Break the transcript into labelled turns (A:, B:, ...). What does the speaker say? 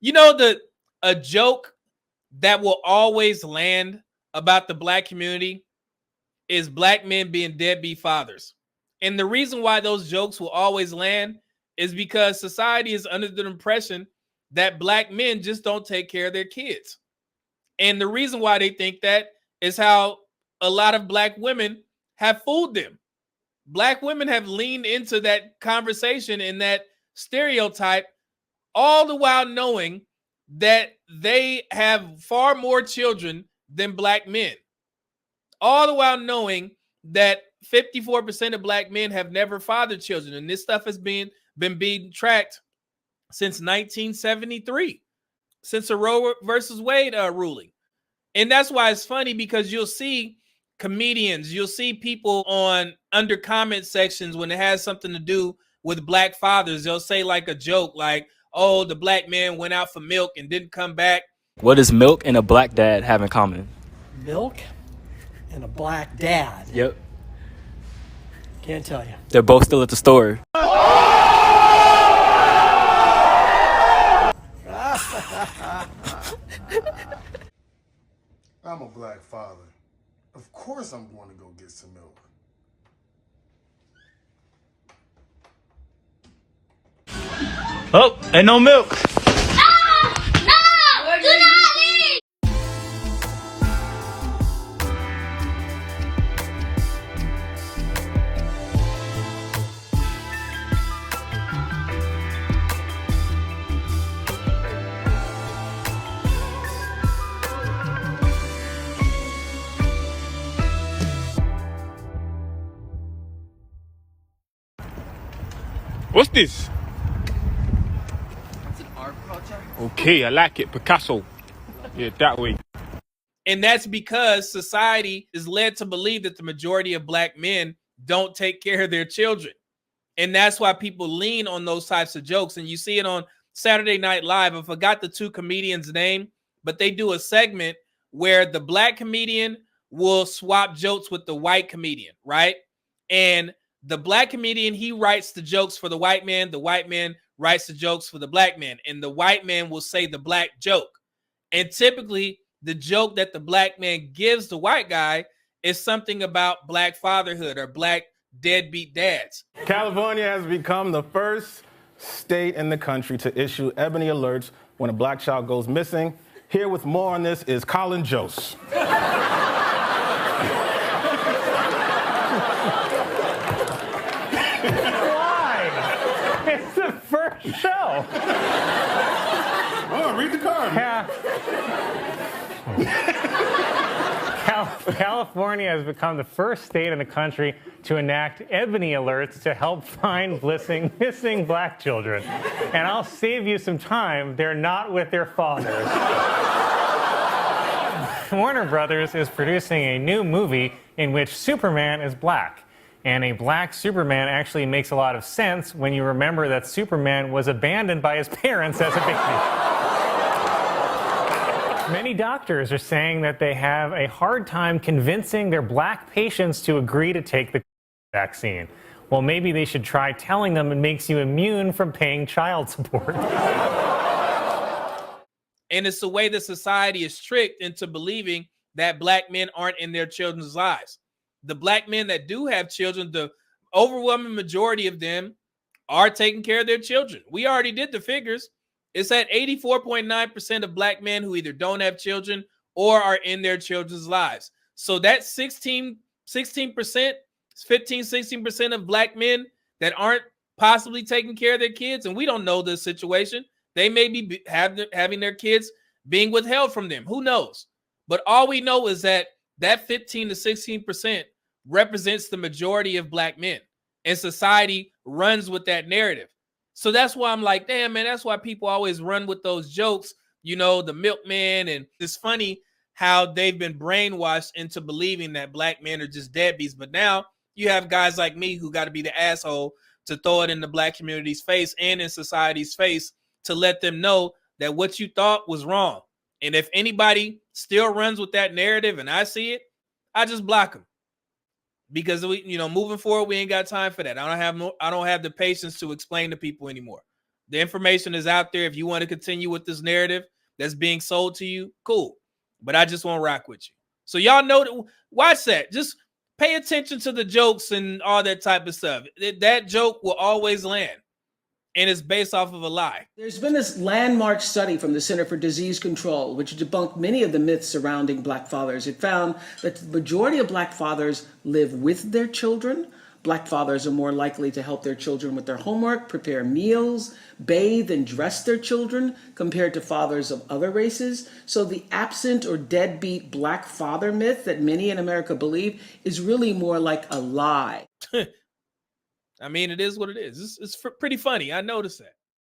A: You know, a joke that will always land about the black community is black men being deadbeat fathers. And the reason why those jokes will always land is because society is under the impression that black men just don't take care of their kids. And the reason why they think that is how a lot of black women have fooled them. Black women have leaned into that conversation and that stereotype, all the while knowing that they have far more children than black men, all the while knowing that 54% of black men have never fathered children. And this stuff has been being tracked since 1973, since the Roe versus Wade ruling. And that's why it's funny, because you'll see comedians, you'll see people on under comment sections when it has something to do with black fathers. They'll say like a joke like, oh, the black man went out for milk and didn't come back.
B: What does milk and a black dad have in common?
C: Milk and a black dad?
B: Yep.
C: Can't tell you.
B: They're both still at the store.
D: I'm a black father. Of course I'm going to go get some milk.
E: Oh, ain't no milk. What's this?
F: It's an art project.
E: Okay, I like it. Picasso. Yeah, that way.
A: And that's because society is led to believe that the majority of black men don't take care of their children. And that's why people lean on those types of jokes. And you see it on Saturday Night Live. I forgot the two comedians' name, but they do a segment where the black comedian will swap jokes with the white comedian, right? And the black comedian, he writes the jokes for the white man writes the jokes for the black man, and the white man will say the black joke. And typically the joke that the black man gives the white guy is something about black fatherhood or black deadbeat dads.
G: California has become the first state in the country to issue ebony alerts when a black child goes missing. Here with more on this is Colin Jost.
H: It's the first show.
D: Oh, read the card.
H: California has become the first state in the country to enact ebony alerts to help find missing black children. And I'll save you some time. They're not with their fathers. Warner Brothers is producing a new movie in which Superman is black. And a black Superman actually makes a lot of sense when you remember that Superman was abandoned by his parents as a baby. Many doctors are saying that they have a hard time convincing their black patients to agree to take the vaccine. Well, maybe they should try telling them it makes you immune from paying child support.
A: And it's the way that society is tricked into believing that black men aren't in their children's lives. The black men that do have children, the overwhelming majority of them are taking care of their children. We already did the figures. It's at 84.9% of black men who either don't have children or are in their children's lives. So that's 16%, 16% of black men that aren't possibly taking care of their kids. And we don't know the situation. They may be having their kids being withheld from them. Who knows? But all we know is that 15 to 16% represents the majority of black men, and society runs with that narrative. So that's why I'm like, damn, man, that's why people always run with those jokes, you know, the milkman. And it's funny how they've been brainwashed into believing that black men are just deadbeats. But now you have guys like me who got to be the asshole to throw it in the black community's face and in society's face to let them know that what you thought was wrong. And if anybody still runs with that narrative and I see it, I just block them. Because moving forward, we ain't got time for that. I don't have the patience to explain to people anymore. The information is out there. If you want to continue with this narrative that's being sold to you, cool. But I just won't rock with you. So y'all know that. Watch that. Just pay attention to the jokes and all that type of stuff. That joke will always land. And it's based off of a lie.
F: There's been this landmark study from the Center for Disease Control, which debunked many of the myths surrounding Black fathers. It found that the majority of Black fathers live with their children. Black fathers are more likely to help their children with their homework, prepare meals, bathe and dress their children compared to fathers of other races. So the absent or deadbeat Black father myth that many in America believe is really more like a lie.
A: I mean, it is what it is. It's pretty funny. I noticed that.